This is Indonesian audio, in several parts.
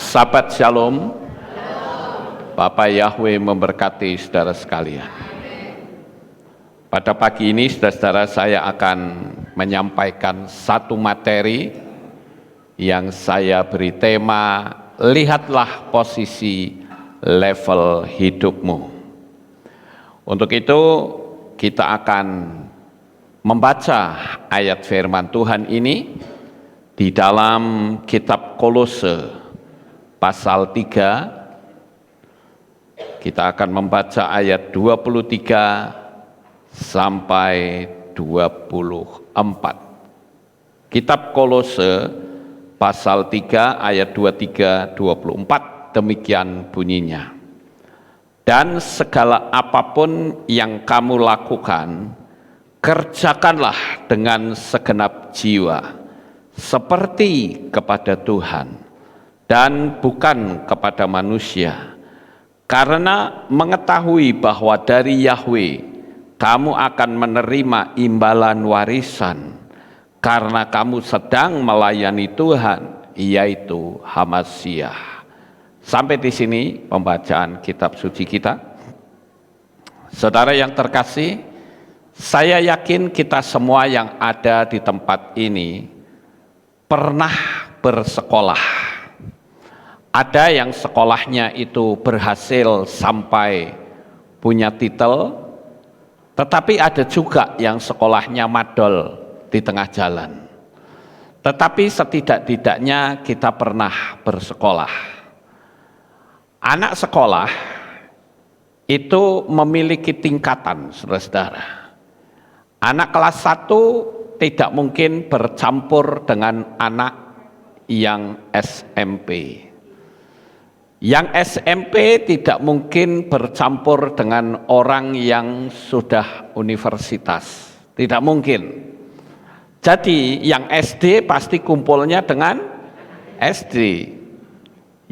Sahabat Shalom, Bapak Yahweh memberkati saudara sekalian. Pada pagi ini saudara-saudara, saya akan menyampaikan satu materi yang saya beri tema, lihatlah posisi level hidupmu. Untuk itu kita akan membaca ayat firman Tuhan ini di dalam kitab Kolose pasal 3. Kita akan membaca ayat 23 sampai 24. Kitab Kolose pasal 3 ayat 23-24, demikian bunyinya. Dan segala apapun yang kamu lakukan, kerjakanlah dengan segenap jiwa, seperti kepada Tuhan dan bukan kepada manusia, karena mengetahui bahwa dari Yahweh kamu akan menerima imbalan warisan, karena kamu sedang melayani Tuhan, yaitu Hamasyah. Sampai di sini pembacaan kitab suci kita. Saudara yang terkasih, saya yakin kita semua yang ada di tempat ini pernah bersekolah. Ada yang sekolahnya itu berhasil sampai punya titel, tetapi ada juga yang sekolahnya madol di tengah jalan. Tetapi setidak-tidaknya kita pernah bersekolah. Anak sekolah itu memiliki tingkatan, saudara-saudara. Anak kelas 1 tidak mungkin bercampur dengan anak yang SMP. Yang SMP tidak mungkin bercampur dengan orang yang sudah universitas, tidak mungkin. Jadi yang SD pasti kumpulnya dengan SD,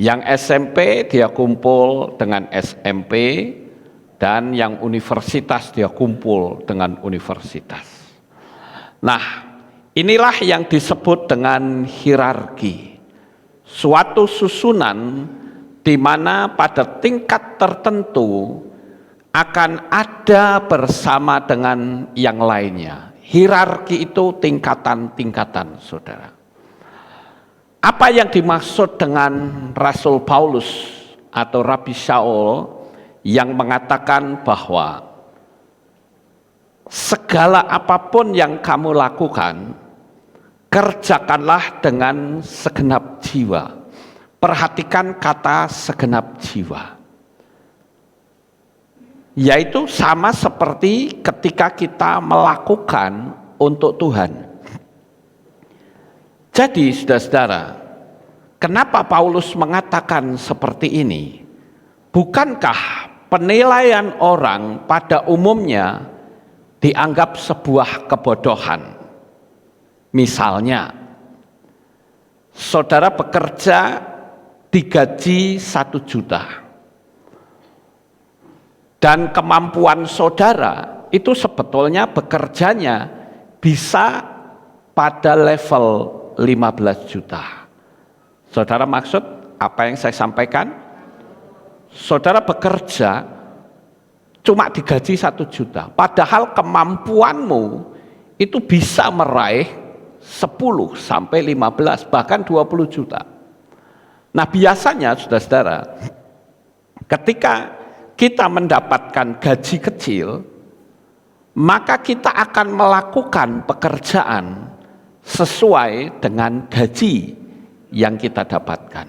yang SMP dia kumpul dengan SMP, dan yang universitas dia kumpul dengan universitas. Nah, inilah yang disebut dengan hierarki, suatu susunan di mana pada tingkat tertentu akan ada bersama dengan yang lainnya. Hierarki itu tingkatan-tingkatan, saudara. Apa yang dimaksud dengan Rasul Paulus atau Rabi Shaul yang mengatakan bahwa segala apapun yang kamu lakukan, kerjakanlah dengan segenap jiwa. Perhatikan kata segenap jiwa, yaitu sama seperti ketika kita melakukan untuk Tuhan. Jadi saudara-saudara, kenapa Paulus mengatakan seperti ini? Bukankah penilaian orang pada umumnya dianggap sebuah kebodohan? Misalnya, saudara bekerja digaji 1 juta, dan kemampuan saudara itu sebetulnya bekerjanya bisa pada level 15 juta. Saudara maksud apa yang saya sampaikan? Saudara bekerja cuma digaji 1 juta, padahal kemampuanmu itu bisa meraih 10 sampai 15 bahkan 20 juta. Nah, biasanya saudara-saudara, ketika kita mendapatkan gaji kecil, maka kita akan melakukan pekerjaan sesuai dengan gaji yang kita dapatkan.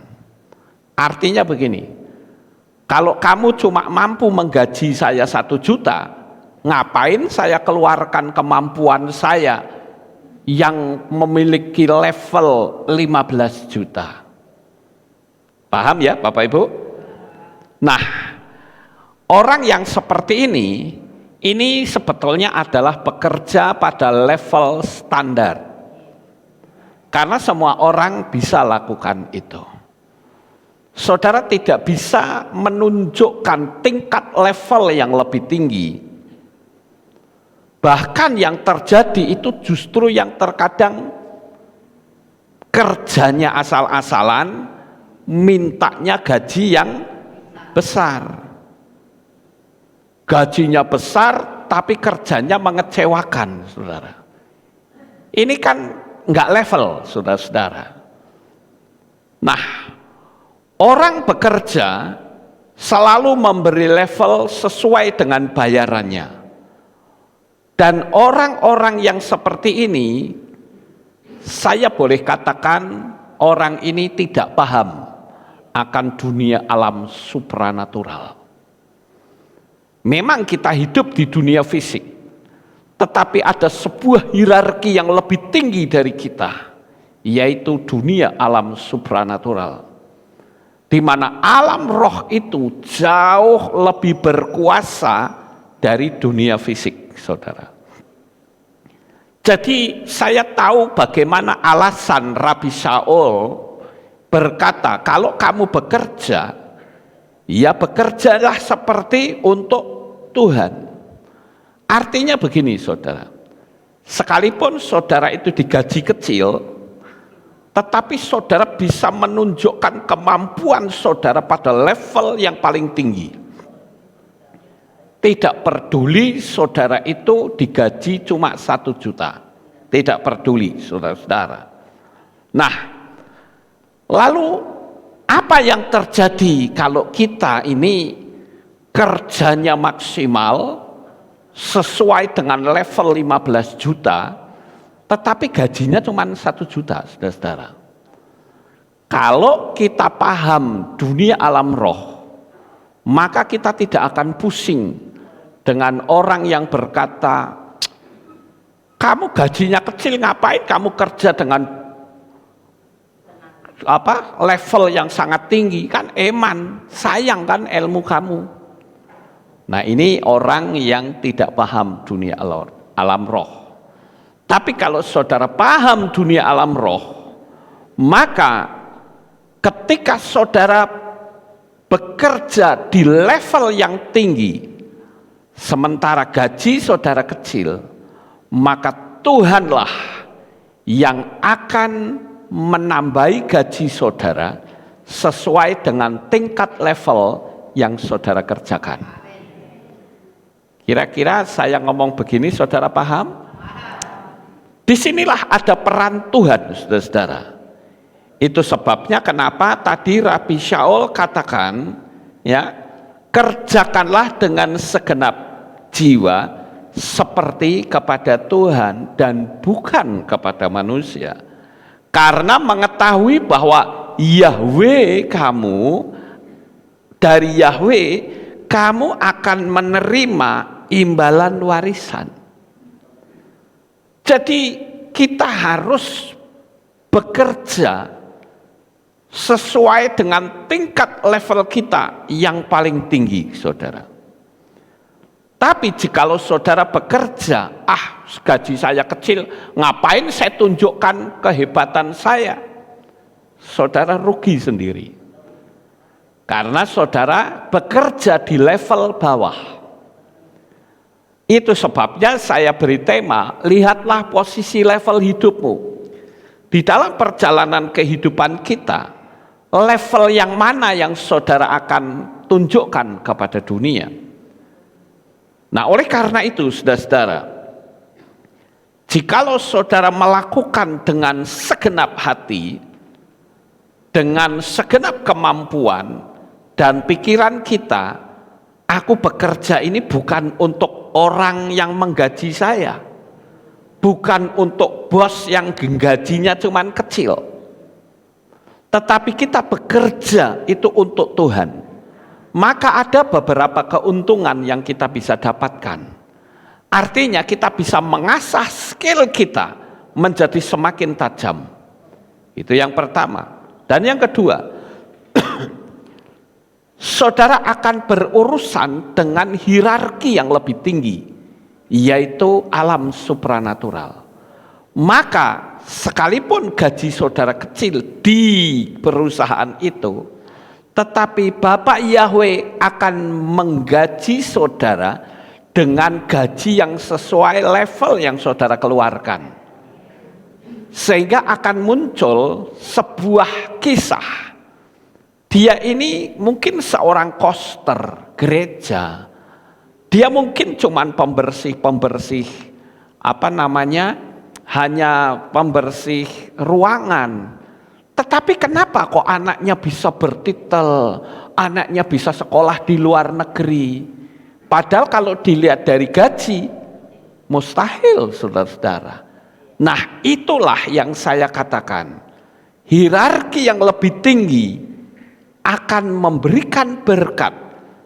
Artinya begini, kalau kamu cuma mampu menggaji saya 1 juta, ngapain saya keluarkan kemampuan saya yang memiliki level 15 juta? Paham ya Bapak Ibu? Nah, orang yang seperti ini sebetulnya adalah bekerja pada level standar. Karena semua orang bisa lakukan itu. Saudara tidak bisa menunjukkan tingkat level yang lebih tinggi. Bahkan yang terjadi itu justru yang terkadang kerjanya asal-asalan, mintanya gaji yang besar. Gajinya besar tapi kerjanya mengecewakan, saudara. Ini kan nggak level, saudara-saudara. Nah, orang bekerja selalu memberi level sesuai dengan bayarannya. Dan orang-orang yang seperti ini, saya boleh katakan orang ini tidak paham akan dunia alam supranatural. Memang kita hidup di dunia fisik, tetapi ada sebuah hierarki yang lebih tinggi dari kita, yaitu dunia alam supranatural, di mana alam roh itu jauh lebih berkuasa dari dunia fisik, saudara. Jadi saya tahu bagaimana alasan Rabi Shaul berkata, kalau kamu bekerja, ya bekerjalah seperti untuk Tuhan. Artinya begini, saudara, sekalipun saudara itu digaji kecil, tetapi saudara bisa menunjukkan kemampuan saudara pada level yang paling tinggi. Tidak peduli saudara itu digaji cuma 1 juta, tidak peduli, saudara-saudara. Nah, lalu apa yang terjadi kalau kita ini kerjanya maksimal sesuai dengan level 15 juta, tetapi gajinya cuma 1 juta, saudara-saudara. Kalau kita paham dunia alam roh, maka kita tidak akan pusing dengan orang yang berkata, kamu gajinya kecil, ngapain kamu kerja dengan level yang sangat tinggi, kan eman, sayang kan ilmu kamu. Nah, ini orang yang tidak paham dunia alam roh. Tapi kalau saudara paham dunia alam roh, maka ketika saudara bekerja di level yang tinggi, sementara gaji saudara kecil, maka Tuhanlah yang akan menambahi gaji saudara sesuai dengan tingkat level yang saudara kerjakan. Kira-kira saya ngomong begini saudara paham? Disinilah ada peran Tuhan, saudara-saudara. Itu sebabnya kenapa tadi Rabi Shaul katakan, ya, kerjakanlah dengan segenap jiwa seperti kepada Tuhan dan bukan kepada manusia. Karena mengetahui bahwa Yahweh kamu, dari Yahweh kamu akan menerima imbalan warisan. Jadi kita harus bekerja sesuai dengan tingkat level kita yang paling tinggi, saudara. Tapi jikalau saudara bekerja, gaji saya kecil, ngapain saya tunjukkan kehebatan saya? Saudara rugi sendiri. Karena saudara bekerja di level bawah. Itu sebabnya saya beri tema, lihatlah posisi level hidupmu. Di dalam perjalanan kehidupan kita, level yang mana yang saudara akan tunjukkan kepada dunia. Nah, oleh karena itu, saudara-saudara, jikalau saudara melakukan dengan segenap hati, dengan segenap kemampuan dan pikiran kita, aku bekerja ini bukan untuk orang yang menggaji saya, bukan untuk bos yang gajinya cuman kecil, tetapi kita bekerja itu untuk Tuhan. Maka ada beberapa keuntungan yang kita bisa dapatkan. Artinya kita bisa mengasah skill kita menjadi semakin tajam. Itu yang pertama. Dan yang kedua, saudara akan berurusan dengan hierarki yang lebih tinggi, yaitu alam supranatural. Maka sekalipun gaji saudara kecil di perusahaan itu, tetapi Bapak Yahweh akan menggaji saudara dengan gaji yang sesuai level yang saudara keluarkan. Sehingga akan muncul sebuah kisah Dia ini mungkin seorang koster gereja. Dia mungkin cuman pembersih hanya pembersih ruangan. Tetapi kenapa kok anaknya bisa bertitel, anaknya bisa sekolah di luar negeri? Padahal kalau dilihat dari gaji, mustahil, saudara-saudara. Nah, itulah yang saya katakan. Hierarki yang lebih tinggi akan memberikan berkat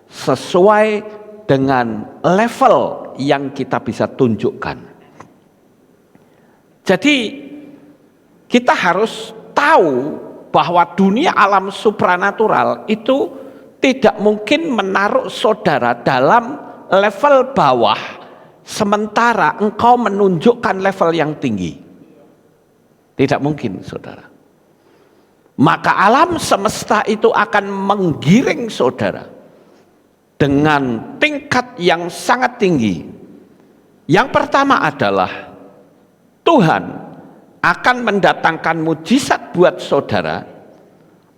sesuai dengan level yang kita bisa tunjukkan. Jadi kita harus tahu bahwa dunia alam supranatural itu tidak mungkin menaruh saudara dalam level bawah sementara engkau menunjukkan level yang tinggi. Tidak mungkin, saudara. Maka alam semesta itu akan menggiring saudara dengan tingkat yang sangat tinggi. Yang pertama adalah Tuhan akan mendatangkan mujizat buat saudara,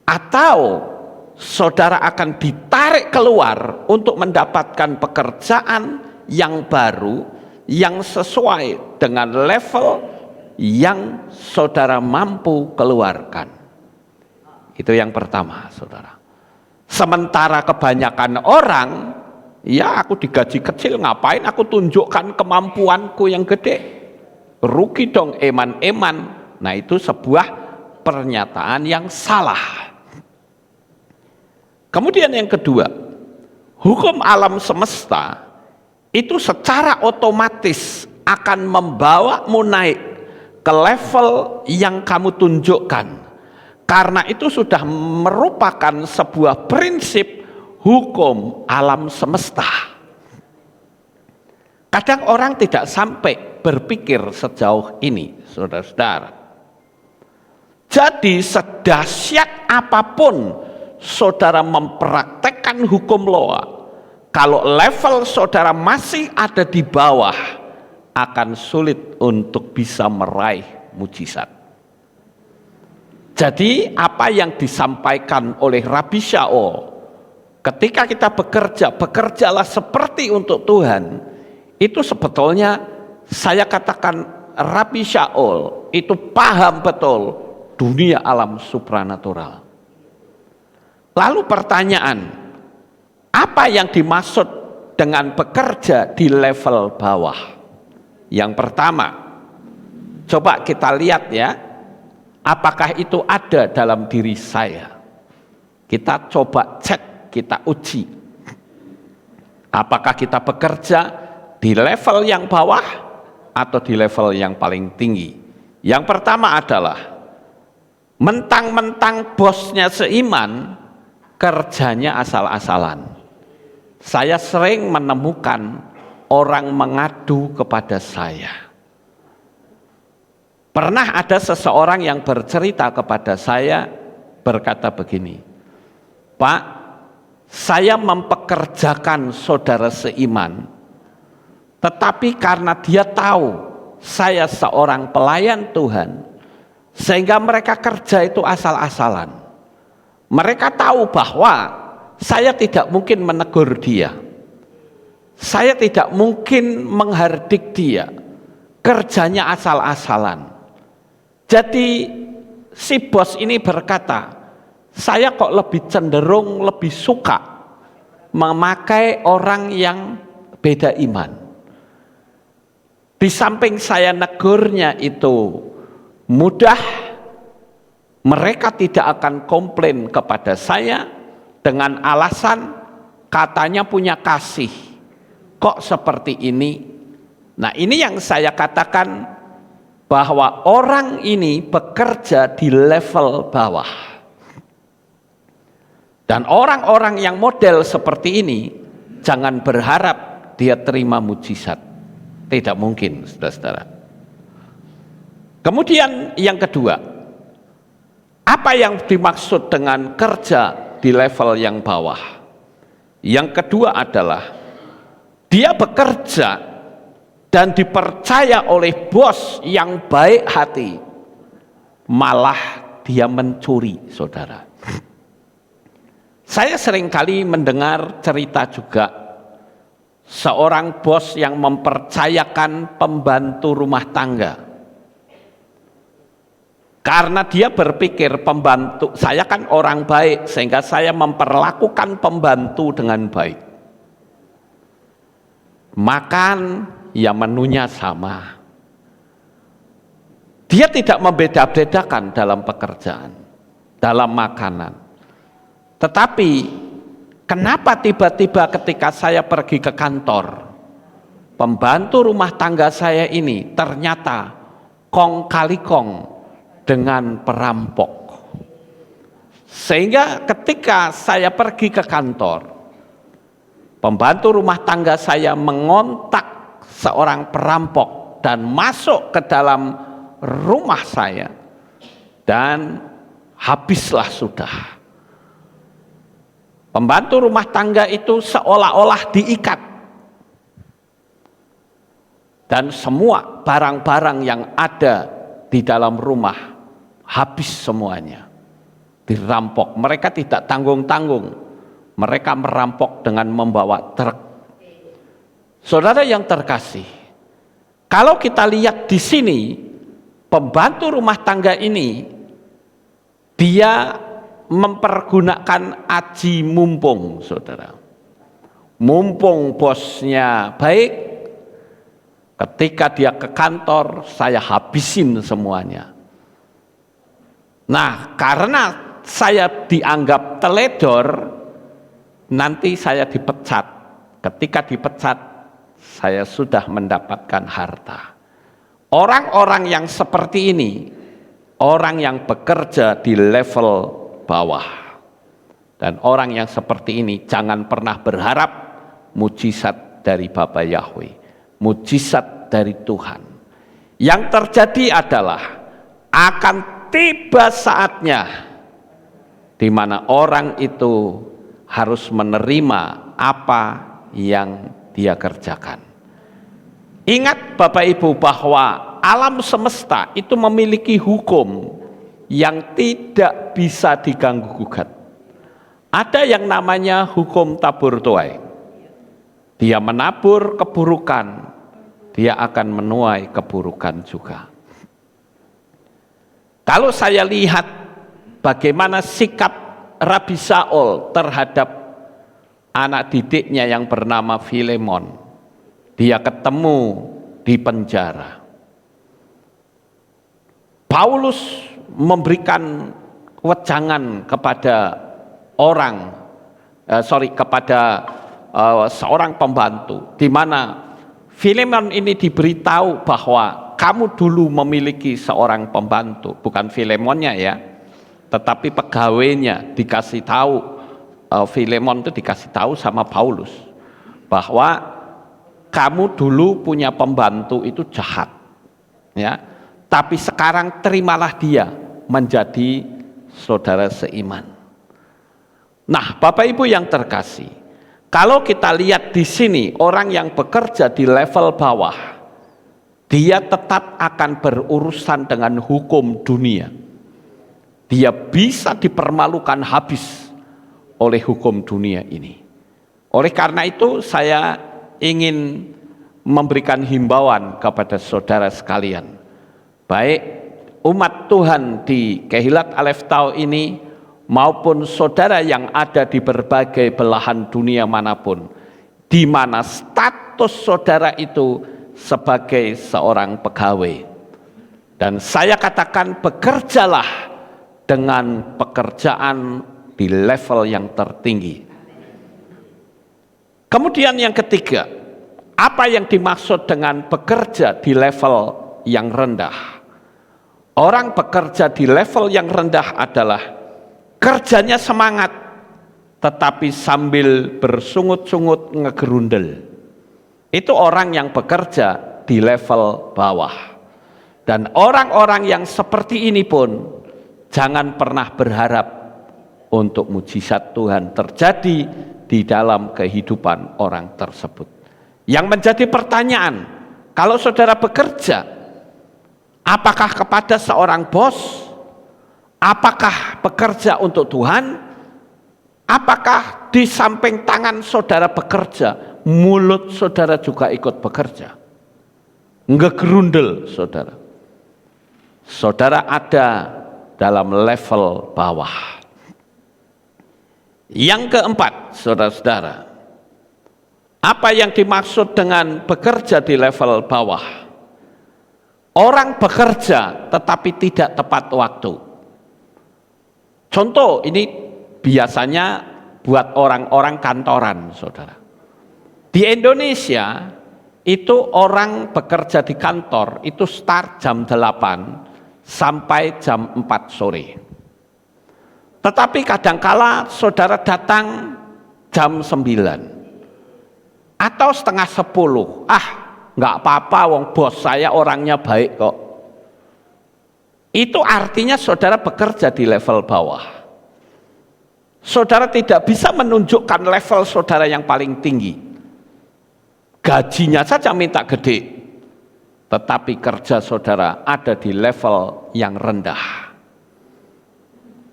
atau saudara akan ditarik keluar untuk mendapatkan pekerjaan yang baru yang sesuai dengan level yang saudara mampu keluarkan. Itu yang pertama, saudara. Sementara kebanyakan orang, ya aku digaji kecil, ngapain aku tunjukkan kemampuanku yang gede? Rugi dong, eman-eman. Nah, itu sebuah pernyataan yang salah. Kemudian yang kedua, hukum alam semesta itu secara otomatis akan membawamu naik ke level yang kamu tunjukkan. Karena itu sudah merupakan sebuah prinsip hukum alam semesta. Kadang orang tidak sampai berpikir sejauh ini, saudara-saudara. Jadi sedahsyat apapun saudara mempraktekkan hukum Loa, kalau level saudara masih ada di bawah, akan sulit untuk bisa meraih mujizat. Jadi apa yang disampaikan oleh Rabi Shaul, ketika kita bekerja, bekerjalah seperti untuk Tuhan, itu sebetulnya saya katakan Rabi Shaul itu paham betul dunia alam supranatural. Lalu pertanyaan, apa yang dimaksud dengan bekerja di level bawah? Yang pertama, coba kita lihat ya, apakah itu ada dalam diri saya? Kita coba cek, kita uji. Apakah kita bekerja di level yang bawah atau di level yang paling tinggi? Yang pertama adalah mentang-mentang bosnya seiman, kerjanya asal-asalan. Saya sering menemukan orang mengadu kepada saya. Pernah ada seseorang yang bercerita kepada saya, berkata begini, Pak, saya mempekerjakan saudara seiman, tetapi karena dia tahu saya seorang pelayan Tuhan, sehingga mereka kerja itu asal-asalan. Mereka tahu bahwa saya tidak mungkin menegur dia, saya tidak mungkin menghardik dia, kerjanya asal-asalan. Jadi si bos ini berkata, saya kok lebih cenderung lebih suka memakai orang yang beda iman. Di samping saya negurnya itu mudah, mereka tidak akan komplain kepada saya dengan alasan katanya punya kasih. Kok seperti ini? Nah, ini yang saya katakan bahwa orang ini bekerja di level bawah. Dan orang-orang yang model seperti ini, jangan berharap dia terima mujizat. Tidak mungkin, saudara-saudara. Kemudian yang kedua, apa yang dimaksud dengan kerja di level yang bawah? Yang kedua adalah, dia bekerja dan dipercaya oleh bos yang baik hati, malah dia mencuri, saudara. Saya seringkali mendengar cerita juga seorang bos yang mempercayakan pembantu rumah tangga. Karena dia berpikir pembantu, saya kan orang baik sehingga saya memperlakukan pembantu dengan baik. Makan, ya menunya sama. Dia tidak membeda-bedakan dalam pekerjaan, dalam makanan. Tetapi kenapa tiba-tiba ketika saya pergi ke kantor, pembantu rumah tangga saya ini ternyata kong kali kong dengan perampok. Sehingga ketika saya pergi ke kantor, pembantu rumah tangga saya mengontak seorang perampok dan masuk ke dalam rumah saya, dan habislah sudah. Pembantu rumah tangga itu seolah-olah diikat, dan semua barang-barang yang ada di dalam rumah habis semuanya, dirampok. Mereka tidak tanggung-tanggung, mereka merampok dengan membawa truk. Saudara yang terkasih, kalau kita lihat di sini, pembantu rumah tangga ini dia mempergunakan aji mumpung, saudara. Mumpung bosnya baik, ketika dia ke kantor, saya habisin semuanya. Nah, karena saya dianggap teledor, nanti saya dipecat. Ketika dipecat, saya sudah mendapatkan harta. Orang-orang yang seperti ini, orang yang bekerja di level bawah. Dan orang yang seperti ini jangan pernah berharap mujizat dari Bapa Yahweh, mujizat dari Tuhan. Yang terjadi adalah akan tiba saatnya di mana orang itu harus menerima apa yang dia kerjakan. Ingat Bapak Ibu bahwa alam semesta itu memiliki hukum yang tidak bisa diganggu gugat. Ada yang namanya hukum tabur tuai. Dia menabur keburukan, dia akan menuai keburukan juga. Kalau saya lihat bagaimana sikap Rabi Saul terhadap anak didiknya yang bernama Filemon, dia ketemu di penjara. Paulus memberikan wejangan kepada seorang pembantu, di mana Filemon ini diberitahu bahwa kamu dulu memiliki seorang pembantu, bukan Filemonnya ya, tetapi pegawainya dikasih tahu. Filemon itu dikasih tahu sama Paulus bahwa kamu dulu punya pembantu itu jahat, ya. Tapi sekarang terimalah dia menjadi saudara seiman. Nah, Bapak Ibu yang terkasih, kalau kita lihat di sini orang yang bekerja di level bawah, dia tetap akan berurusan dengan hukum dunia. Dia bisa dipermalukan habis oleh hukum dunia ini. Oleh karena itu saya ingin memberikan himbauan kepada saudara sekalian, baik umat Tuhan di Kehilat Alef Tau ini maupun saudara yang ada di berbagai belahan dunia manapun, di mana status saudara itu sebagai seorang pegawai. Dan saya katakan, bekerjalah dengan pekerjaan di level yang tertinggi. Kemudian yang ketiga, apa yang dimaksud dengan bekerja di level yang rendah? Orang bekerja di level yang rendah adalah kerjanya semangat, tetapi sambil bersungut-sungut ngegerundel. Itu orang yang bekerja di level bawah. Dan orang-orang yang seperti ini pun jangan pernah berharap untuk mujizat Tuhan terjadi di dalam kehidupan orang tersebut. Yang menjadi pertanyaan, kalau saudara bekerja, apakah kepada seorang bos? Apakah bekerja untuk Tuhan? Apakah di samping tangan saudara bekerja, mulut saudara juga ikut bekerja? Ngegerundel saudara. Saudara ada dalam level bawah. Yang keempat, saudara-saudara, apa yang dimaksud dengan bekerja di level bawah? Orang bekerja tetapi tidak tepat waktu. Contoh ini biasanya buat orang-orang kantoran, saudara. Di Indonesia itu orang bekerja di kantor itu start jam 8 sampai jam 4 sore. Tetapi kadangkala saudara datang jam 9 atau setengah 10. Nggak apa-apa, wong bos saya orangnya baik kok. Itu artinya saudara bekerja di level bawah. Saudara tidak bisa menunjukkan level saudara yang paling tinggi. Gajinya saja minta gede, tetapi kerja saudara ada di level yang rendah.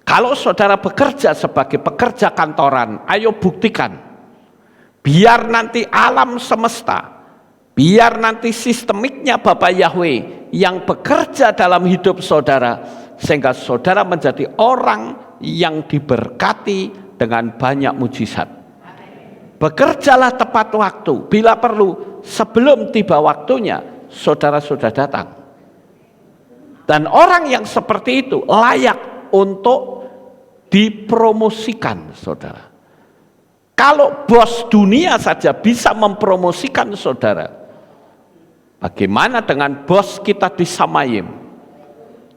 Kalau saudara bekerja sebagai pekerja kantoran, ayo buktikan. Biar nanti alam semesta, biar nanti sistemiknya Bapak Yahweh yang bekerja dalam hidup saudara, sehingga saudara menjadi orang yang diberkati dengan banyak mujizat. Bekerjalah tepat waktu, bila perlu sebelum tiba waktunya saudara sudah datang. Dan orang yang seperti itu layak untuk dipromosikan, saudara. Kalau bos dunia saja bisa mempromosikan saudara, bagaimana dengan bos kita di Samayim?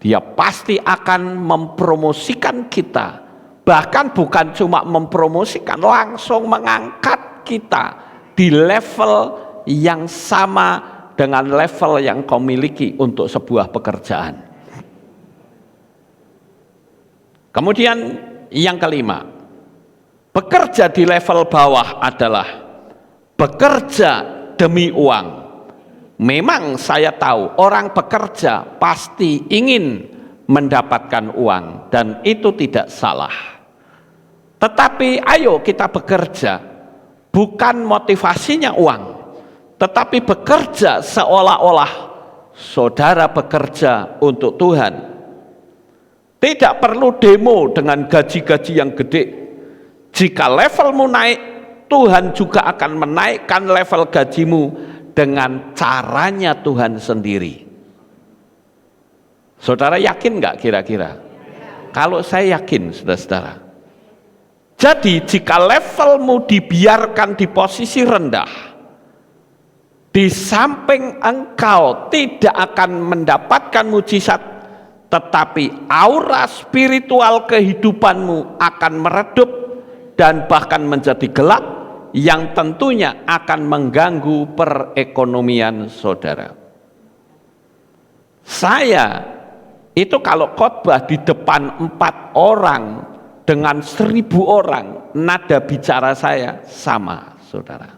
Dia pasti akan mempromosikan kita. Bahkan bukan cuma mempromosikan, langsung mengangkat kita di level yang sama dengan level yang kau miliki untuk sebuah pekerjaan. Kemudian yang kelima, bekerja di level bawah adalah bekerja demi uang. Memang saya tahu orang bekerja pasti ingin mendapatkan uang dan itu tidak salah. Tetapi ayo kita bekerja bukan motivasinya uang, tetapi bekerja seolah-olah saudara bekerja untuk Tuhan. Tidak perlu demo dengan gaji-gaji yang gede. Jika levelmu naik, Tuhan juga akan menaikkan level gajimu dengan caranya Tuhan sendiri. Saudara yakin nggak kira-kira? Kalau saya yakin, saudara-saudara. Jadi jika levelmu dibiarkan di posisi rendah, di samping engkau tidak akan mendapatkan mujizat, tetapi aura spiritual kehidupanmu akan meredup dan bahkan menjadi gelap, yang tentunya akan mengganggu perekonomian saudara. Saya itu kalau khotbah di depan 4 orang dengan 1000 orang, nada bicara saya sama, saudara.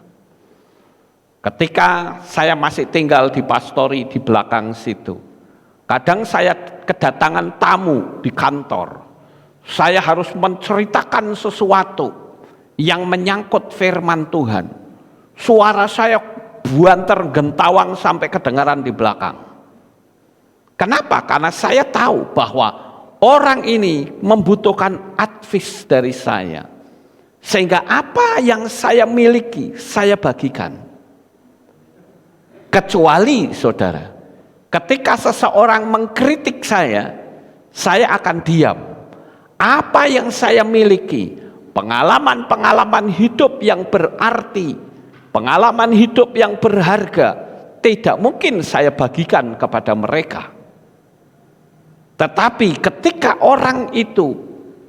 Ketika saya masih tinggal di pastori di belakang situ, kadang saya kedatangan tamu di kantor. Saya harus menceritakan sesuatu yang menyangkut firman Tuhan. Suara saya buanter gentawang sampai kedengaran di belakang. Kenapa? Karena saya tahu bahwa orang ini membutuhkan advice dari saya. Sehingga apa yang saya miliki, saya bagikan. Kecuali, saudara, ketika seseorang mengkritik saya akan diam. Apa yang saya miliki, pengalaman-pengalaman hidup yang berarti, pengalaman hidup yang berharga, tidak mungkin saya bagikan kepada mereka. Tetapi ketika orang itu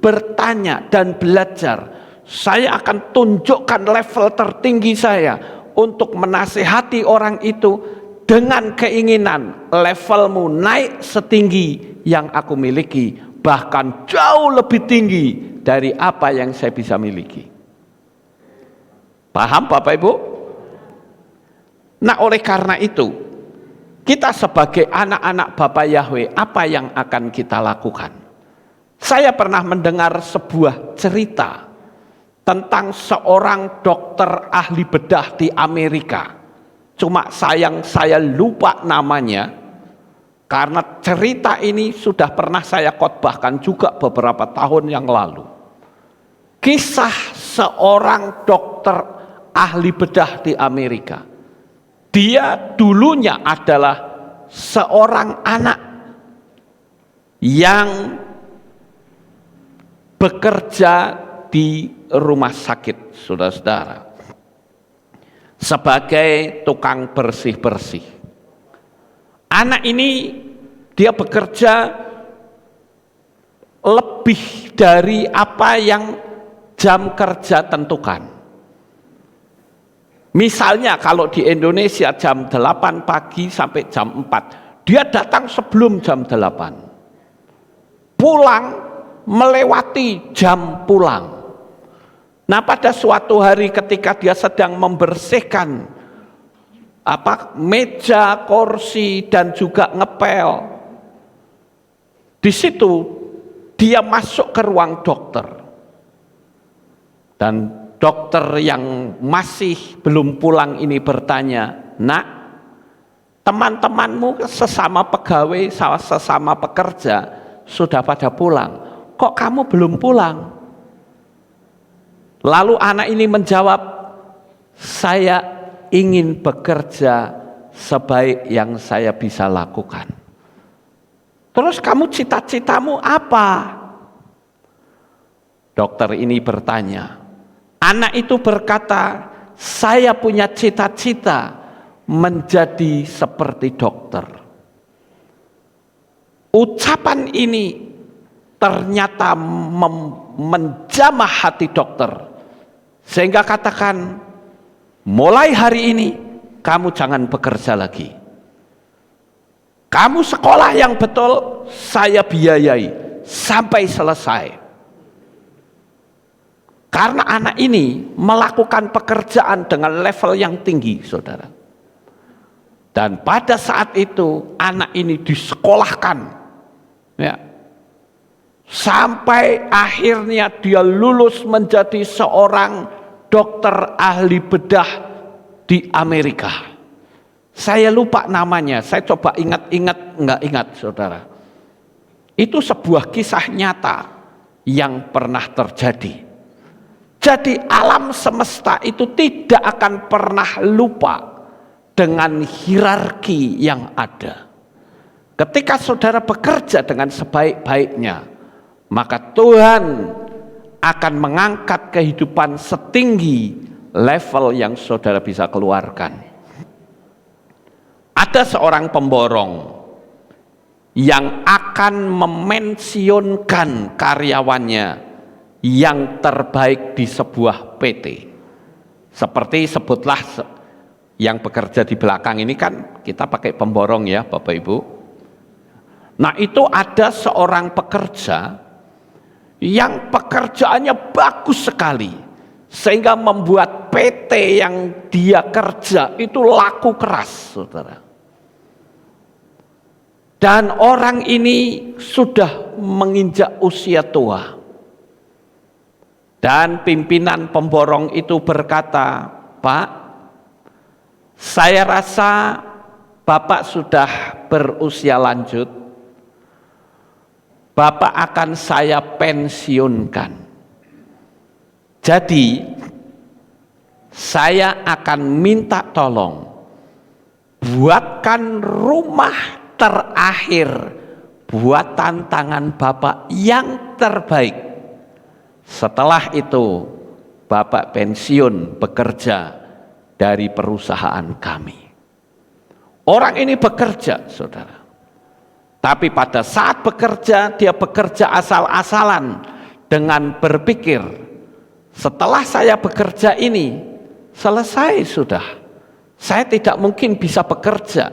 bertanya dan belajar, saya akan tunjukkan level tertinggi saya untuk menasihati orang itu dengan keinginan levelmu naik setinggi yang aku miliki, bahkan jauh lebih tinggi dari apa yang saya bisa miliki. Paham Bapak Ibu? Nah, oleh karena itu, kita sebagai anak-anak Bapak Yahweh, apa yang akan kita lakukan? Saya pernah mendengar sebuah cerita tentang seorang dokter ahli bedah di Amerika. Cuma sayang saya lupa namanya, karena cerita ini sudah pernah saya khotbahkan juga beberapa tahun yang lalu. Kisah seorang dokter ahli bedah di Amerika. Dia dulunya adalah seorang anak yang bekerja di rumah sakit, saudara-saudara, sebagai tukang bersih-bersih. Anak ini dia bekerja lebih dari apa yang jam kerja tentukan. Misalnya kalau di Indonesia jam 8 pagi sampai jam 4, dia datang sebelum jam 8. Pulang melewati jam pulang. Nah, pada suatu hari ketika dia sedang membersihkan meja, kursi, dan juga ngepel, di situ dia masuk ke ruang dokter. Dan dokter yang masih belum pulang ini bertanya, "Nak, teman-temanmu sesama pegawai, sesama pekerja sudah pada pulang. Kok kamu belum pulang?" Lalu anak ini menjawab, "Saya ingin bekerja sebaik yang saya bisa lakukan." "Terus kamu cita-citamu apa?" Dokter ini bertanya. Anak itu berkata, "Saya punya cita-cita menjadi seperti dokter." Ucapan ini ternyata menjamah hati dokter, sehingga katakan, "Mulai hari ini kamu jangan bekerja lagi. Kamu sekolah yang betul, saya biayai sampai selesai." Karena anak ini melakukan pekerjaan dengan level yang tinggi, saudara. Dan pada saat itu anak ini disekolahkan, ya, sampai akhirnya dia lulus menjadi seorang dokter ahli bedah di Amerika. Saya lupa namanya, saya coba ingat-ingat, nggak ingat, saudara. Itu sebuah kisah nyata yang pernah terjadi. Jadi alam semesta itu tidak akan pernah lupa dengan hierarki yang ada. Ketika saudara bekerja dengan sebaik-baiknya, maka Tuhan akan mengangkat kehidupan setinggi level yang saudara bisa keluarkan. Ada seorang pemborong yang akan memensiunkan karyawannya yang terbaik di sebuah PT. Seperti sebutlah yang bekerja di belakang ini, kan kita pakai pemborong ya Bapak Ibu. Nah, itu ada seorang pekerja yang pekerjaannya bagus sekali, sehingga membuat PT yang dia kerja itu laku keras, saudara. Dan orang ini sudah menginjak usia tua. Dan pimpinan pemborong itu berkata, "Pak, saya rasa Bapak sudah berusia lanjut. Bapak akan saya pensiunkan. Jadi, saya akan minta tolong buatkan rumah terakhir buatan tangan Bapak yang terbaik. Setelah itu Bapak pensiun bekerja dari perusahaan kami." Orang ini bekerja, saudara. Tapi pada saat bekerja, dia bekerja asal-asalan dengan berpikir, setelah saya bekerja ini selesai sudah. Saya tidak mungkin bisa bekerja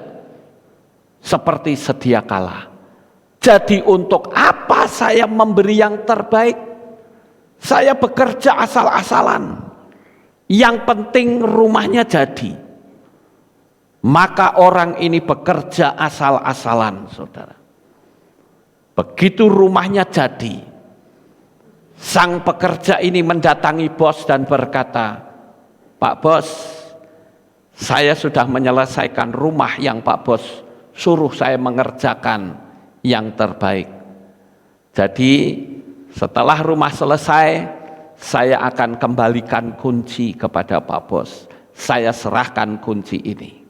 seperti sedia kala. Jadi untuk apa saya memberi yang terbaik? Saya bekerja asal-asalan. Yang penting rumahnya jadi. Maka orang ini bekerja asal-asalan, saudara. Begitu rumahnya jadi, Sang pekerja ini mendatangi bos dan berkata, "Pak Bos, saya sudah menyelesaikan rumah yang Pak Bos suruh saya mengerjakan yang terbaik. Jadi setelah rumah selesai, saya akan kembalikan kunci kepada Pak Bos. Saya serahkan kunci ini."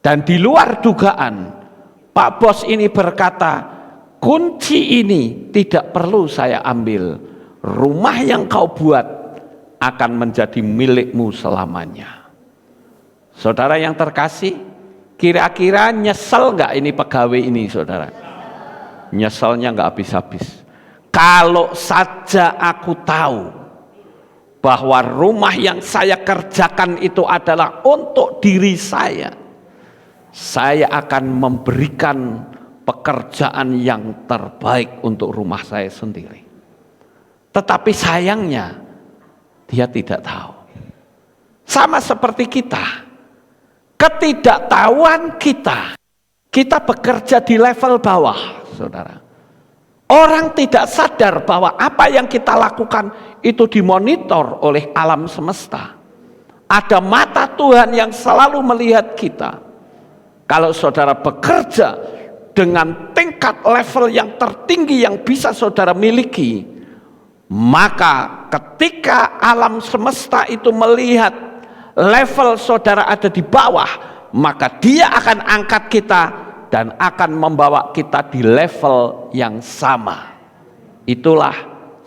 Dan di luar dugaan, Pak Bos ini berkata, "Kunci ini tidak perlu saya ambil. Rumah yang kau buat akan menjadi milikmu selamanya." Saudara yang terkasih, kira-kira nyesel nggak ini pegawai ini, saudara? Nyeselnya nggak habis-habis. Kalau saja aku tahu bahwa rumah yang saya kerjakan itu adalah untuk diri saya akan memberikan pekerjaan yang terbaik untuk rumah saya sendiri. Tetapi sayangnya dia tidak tahu. Sama seperti kita, ketidaktahuan kita bekerja di level bawah, saudara. Orang tidak sadar bahwa apa yang kita lakukan itu dimonitor oleh alam semesta. Ada mata Tuhan yang selalu melihat kita. Kalau saudara bekerja dengan tingkat level yang tertinggi yang bisa saudara miliki, maka ketika alam semesta itu melihat level saudara ada di bawah, maka dia akan angkat kita dan akan membawa kita di level yang sama. Itulah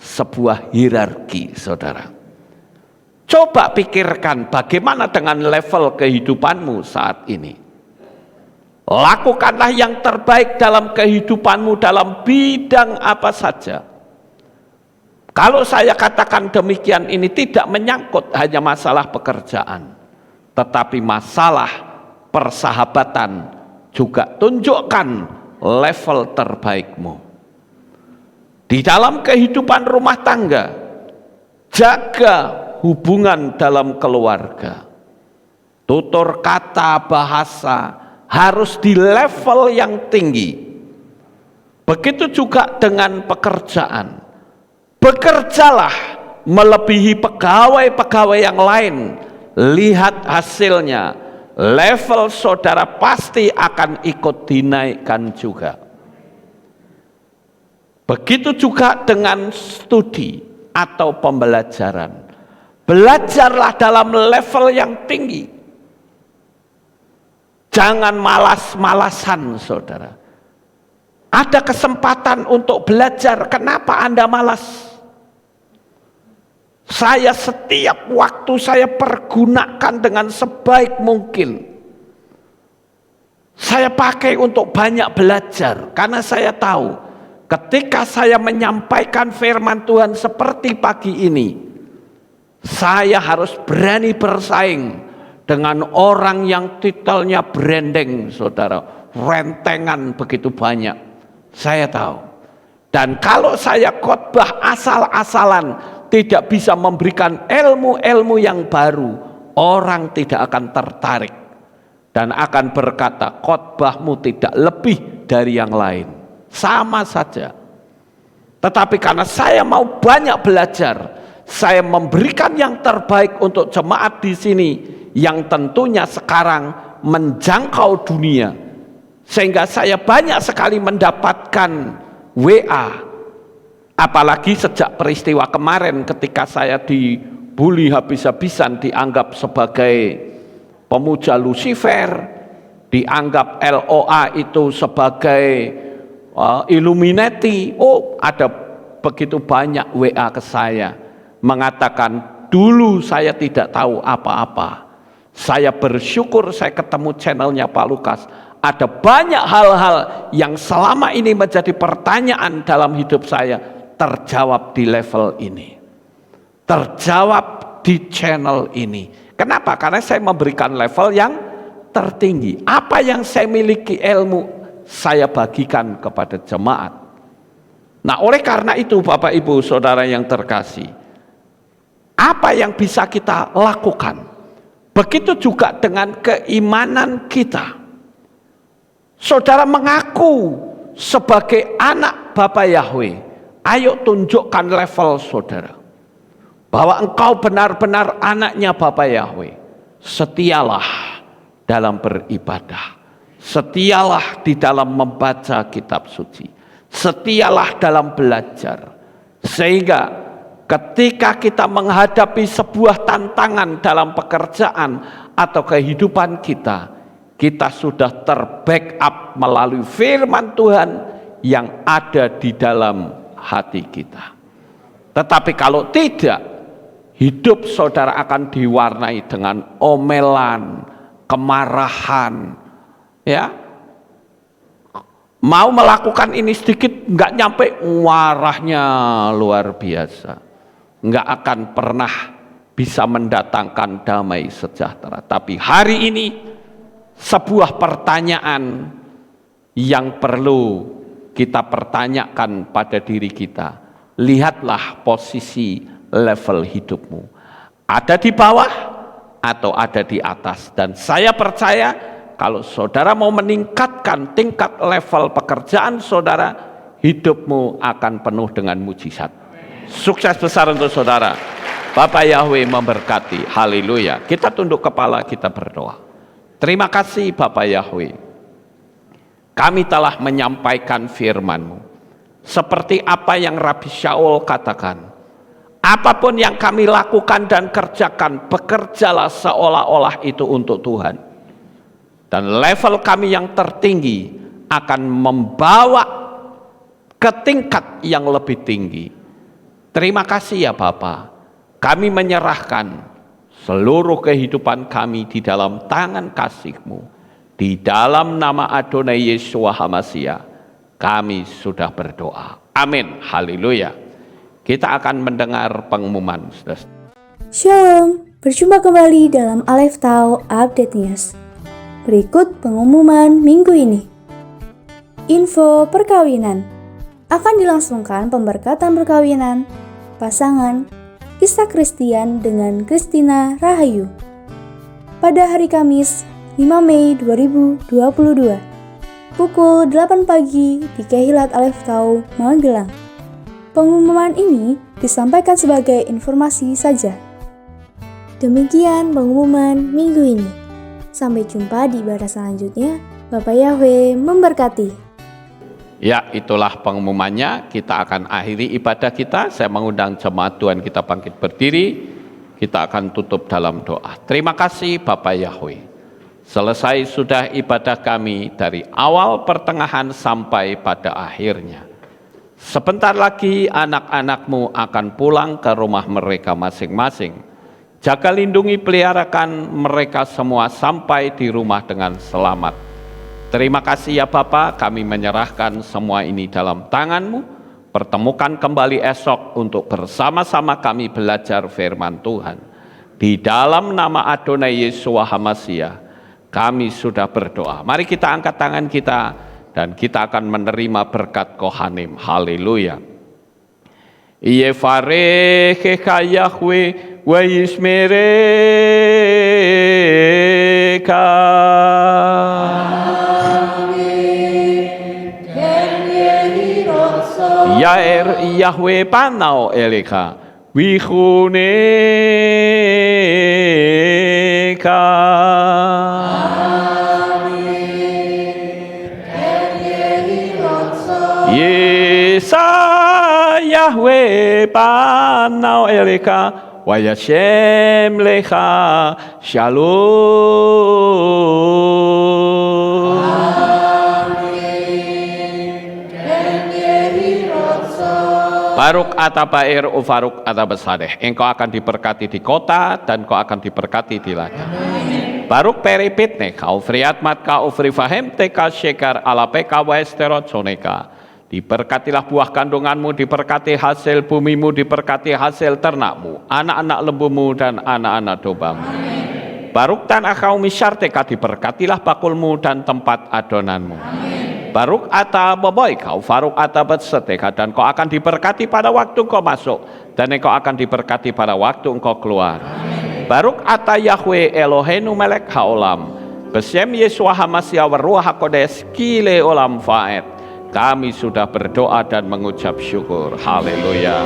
sebuah hierarki, saudara. Coba pikirkan bagaimana dengan level kehidupanmu saat ini. Lakukanlah yang terbaik dalam kehidupanmu dalam bidang apa saja. Kalau saya katakan demikian, ini tidak menyangkut hanya masalah pekerjaan, tetapi masalah persahabatan juga. Tunjukkan level terbaikmu. Di dalam kehidupan rumah tangga, jaga hubungan dalam keluarga. Tutur kata, bahasa harus di level yang tinggi. Begitu juga dengan pekerjaan. Bekerjalah melebihi pegawai-pegawai yang lain. Lihat hasilnya, level saudara pasti akan ikut dinaikkan juga. Begitu juga dengan studi atau pembelajaran. Belajarlah dalam level yang tinggi. Jangan malas-malasan, saudara. Ada kesempatan untuk belajar, kenapa Anda malas? Saya setiap waktu saya pergunakan dengan sebaik mungkin. Saya pakai untuk banyak belajar, karena saya tahu ketika saya menyampaikan firman Tuhan seperti pagi ini, saya harus berani bersaing dengan orang yang titelnya branding, saudara, rentengan begitu banyak. Saya tahu. Dan kalau saya khotbah asal-asalan, tidak bisa memberikan ilmu-ilmu yang baru, orang tidak akan tertarik dan akan berkata, khotbahmu tidak lebih dari yang lain. Sama saja. Tetapi karena saya mau banyak belajar, saya memberikan yang terbaik untuk jemaat di sini, yang tentunya sekarang menjangkau dunia, sehingga saya banyak sekali mendapatkan WA, apalagi sejak peristiwa kemarin ketika saya dibully habis-habisan, dianggap sebagai pemuja Lucifer, dianggap LOA itu sebagai Illuminati. Oh, ada begitu banyak WA ke saya mengatakan, dulu saya tidak tahu apa-apa. Saya bersyukur saya ketemu channelnya Pak Lukas. Ada banyak hal-hal yang selama ini menjadi pertanyaan dalam hidup saya, terjawab di level ini. Terjawab di channel ini. Kenapa? Karena saya memberikan level yang tertinggi. Apa yang saya miliki ilmu, saya bagikan kepada jemaat. Nah, oleh karena itu Bapak Ibu Saudara yang terkasih, apa yang bisa kita lakukan? Begitu juga dengan keimanan kita. Saudara mengaku sebagai anak Bapa Yahweh, Ayo tunjukkan level saudara, bahwa engkau benar-benar anaknya Bapa Yahweh. Setialah dalam beribadah, setialah di dalam membaca kitab suci, setialah dalam belajar, sehingga ketika kita menghadapi sebuah tantangan dalam pekerjaan atau kehidupan kita, kita sudah terbackup melalui firman Tuhan yang ada di dalam hati kita. Tetapi kalau tidak, hidup saudara akan diwarnai dengan omelan, kemarahan, ya. Mau melakukan ini sedikit, nggak nyampe, marahnya luar biasa. Nggak akan pernah bisa mendatangkan damai sejahtera. Tapi hari ini sebuah pertanyaan yang perlu kita pertanyakan pada diri kita. Lihatlah posisi level hidupmu. Ada di bawah atau ada di atas. Dan saya percaya kalau saudara mau meningkatkan tingkat level pekerjaan saudara, hidupmu akan penuh dengan mujizat. Sukses besar untuk saudara. Bapak Yahweh memberkati. Haleluya. Kita tunduk kepala, kita berdoa. Terima kasih Bapak Yahweh. Kami telah menyampaikan firman-Mu. Seperti apa yang Rabi Shaul katakan. Apapun yang kami lakukan dan kerjakan, bekerjalah seolah-olah itu untuk Tuhan. Dan level kami yang tertinggi akan membawa ke tingkat yang lebih tinggi. Terima kasih ya Bapa. Kami menyerahkan seluruh kehidupan kami di dalam tangan kasih-Mu. Di dalam nama Adonai Yeshua HaMashiach, kami sudah berdoa. Amin. Haleluya. Kita akan mendengar pengumuman. Shalom, berjumpa kembali dalam Aleph Tau Update News. Berikut pengumuman minggu ini. Info perkawinan. Akan dilangsungkan pemberkatan perkawinan pasangan Isa Christian dengan Christina Rahayu pada hari Kamis 5 Mei 2022 pukul 8 pagi di Kehilat Aleph Tau Magelang. Pengumuman ini disampaikan sebagai informasi saja. Demikian pengumuman minggu ini. Sampai jumpa di ibadah selanjutnya. Bapak Yahweh memberkati. Ya, itulah pengumumannya. Kita akan akhiri ibadah kita. Saya mengundang jemaat Tuhan kita bangkit berdiri. Kita akan tutup dalam doa. Terima kasih Bapak Yahweh. Selesai sudah ibadah kami dari awal pertengahan sampai pada akhirnya. Sebentar lagi anak-anak-Mu akan pulang ke rumah mereka masing-masing. Jaga lindungi peliharakan mereka semua sampai di rumah dengan selamat. Terima kasih ya Bapa, kami menyerahkan semua ini dalam tangan-Mu. Pertemukan kembali esok untuk bersama-sama kami belajar firman Tuhan. Di dalam nama Adonai Yeshua HaMashiach, kami sudah berdoa. Mari kita angkat tangan kita dan kita akan menerima berkat Kohanim. Haleluya. Yevarechecha Yahweh wa yishmereka. Yair Yahweh panau eleka wichuneka. Yesa Yahweh panau eleka wa yashem lecha shalom. Baruk atabair ufaruk atabasadeh. Engkau akan diberkati di kota dan kau akan diberkati di ladang. Baruk peripitne kau friatmat kau frifahem teka shekar alapeka westerot soneka. Diberkatilah buah kandunganmu, diberkati hasil bumimu, diberkati hasil ternakmu, anak-anak lembumu dan anak-anak dombamu. Baruk tanah kau misyarteka, diberkatilah bakulmu dan tempat adonanmu. Baruk ata boboy kau faruk ata betseteka, dan kau akan diberkati pada waktu kau masuk dan engkau akan diberkati pada waktu engkau keluar. Baruk ata Yahweh Eloheinu melek haolam besem Yeshua HaMashiach wa ruach hakodes kile olam faet. Kami sudah berdoa dan mengucap syukur. Haleluya.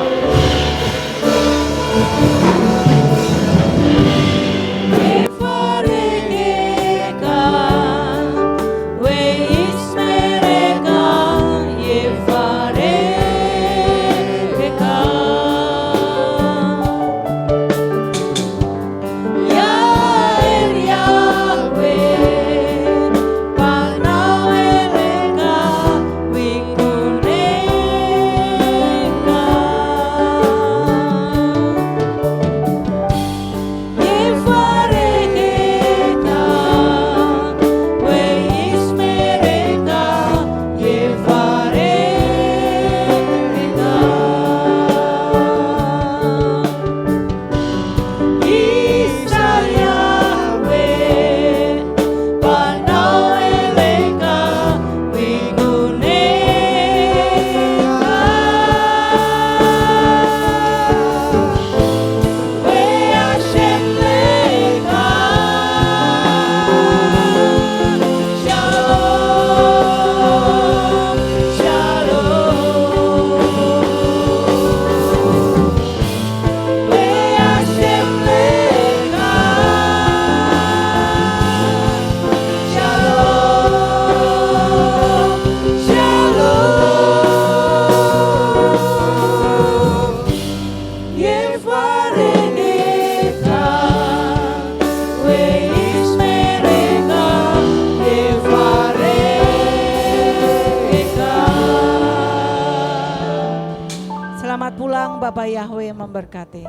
Selamat pulang, Bapak Yahweh memberkati.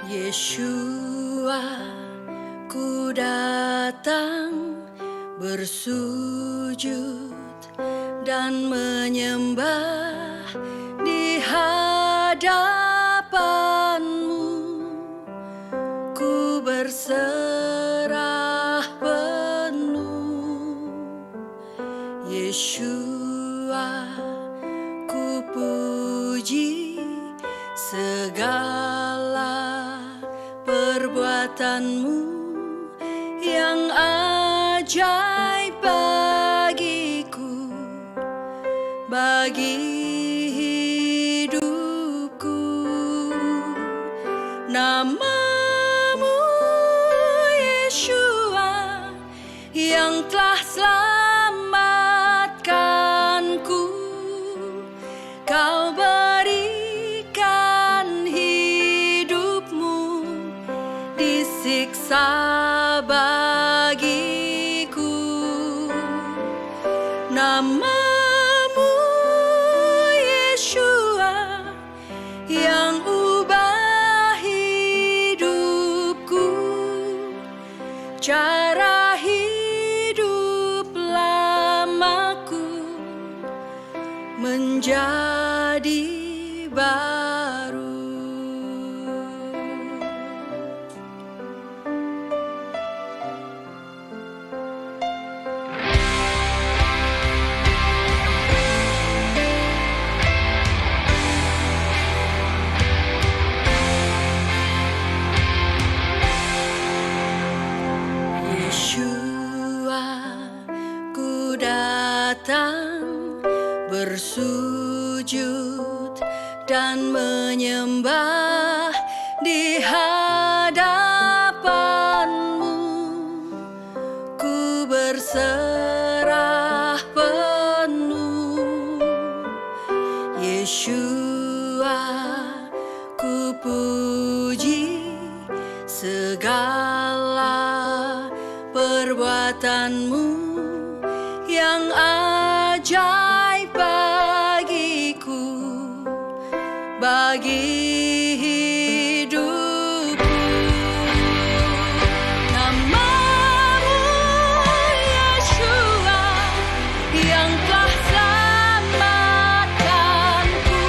Yeshua, ku datang bersujud dan menyembah di hadapan-Mu. Ku berserah penuh. Yeshua, ku puji segala perbuatan-Mu yang ajaib bagiku, bagi hidupku. Nama-Mu Yeshua yang telah selamatkanku. Kau berikan hidupmu disiksa bagiku. Nama-Mu Yeshua yang ubah hidupku, cara hidup lamaku menjadi baru. Datang bersujud dan menyembah di hadapan-Mu. Ku berserah penuh. Yeshua, ku puji segala perbuatan-Mu yang ajaib bagiku, bagi hidupku. Nama-Mu Yeshua yang telah selamatkanku.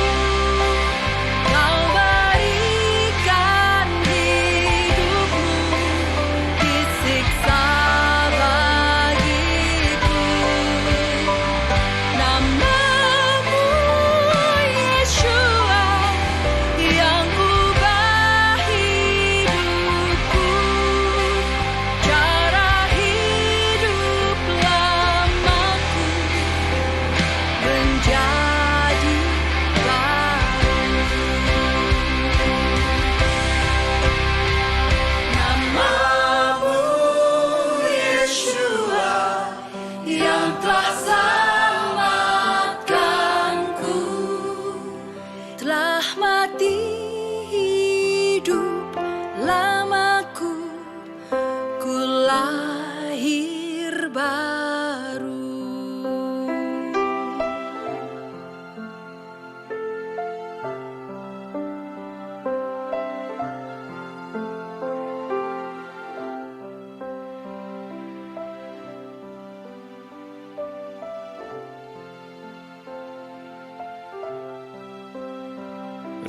Kau berikan hidupmu disiksa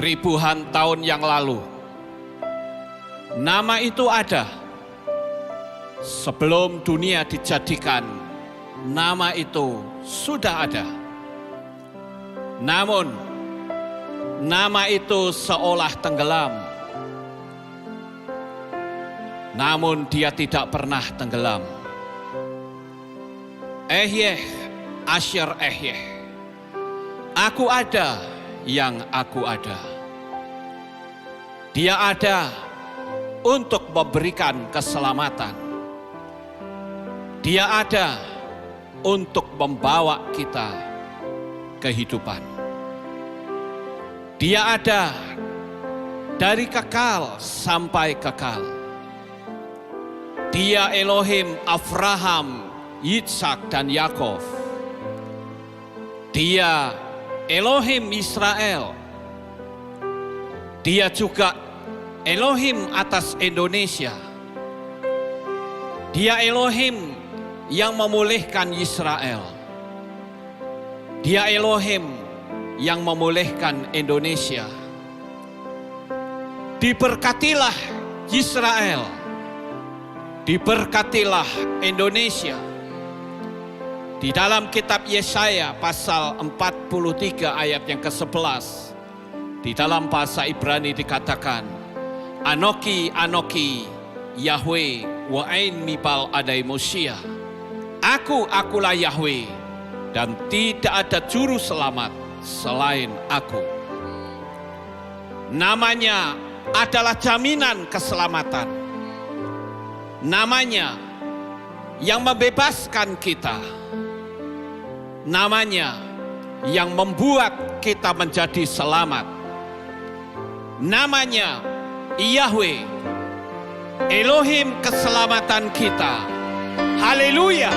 ribuan tahun yang lalu. Nama itu ada sebelum dunia dijadikan. Nama itu sudah ada. Namun nama itu seolah tenggelam. Namun dia tidak pernah tenggelam. Ehyeh, Asher Ehyeh. Aku ada yang aku ada. Dia ada untuk memberikan keselamatan. Dia ada untuk membawa kita kehidupan. Dia ada dari kekal sampai kekal. Dia Elohim Abraham, Yitzhak dan Yakov. Dia Elohim Israel. Dia juga Elohim atas Indonesia. Dia Elohim yang memulihkan Israel. Dia Elohim yang memulihkan Indonesia. Diberkatilah Israel. Diberkatilah Indonesia. Di dalam kitab Yesaya pasal 43 ayat yang ke-11, di dalam bahasa Ibrani dikatakan, Anoki, Anoki, Yahweh, wa'ain mibal adai Mosia. Akulah Yahweh, dan tidak ada juru selamat selain aku. Namanya adalah jaminan keselamatan. Namanya yang membebaskan kita. Namanya yang membuat kita menjadi selamat. Namanya Yahweh, Elohim keselamatan kita. Haleluya.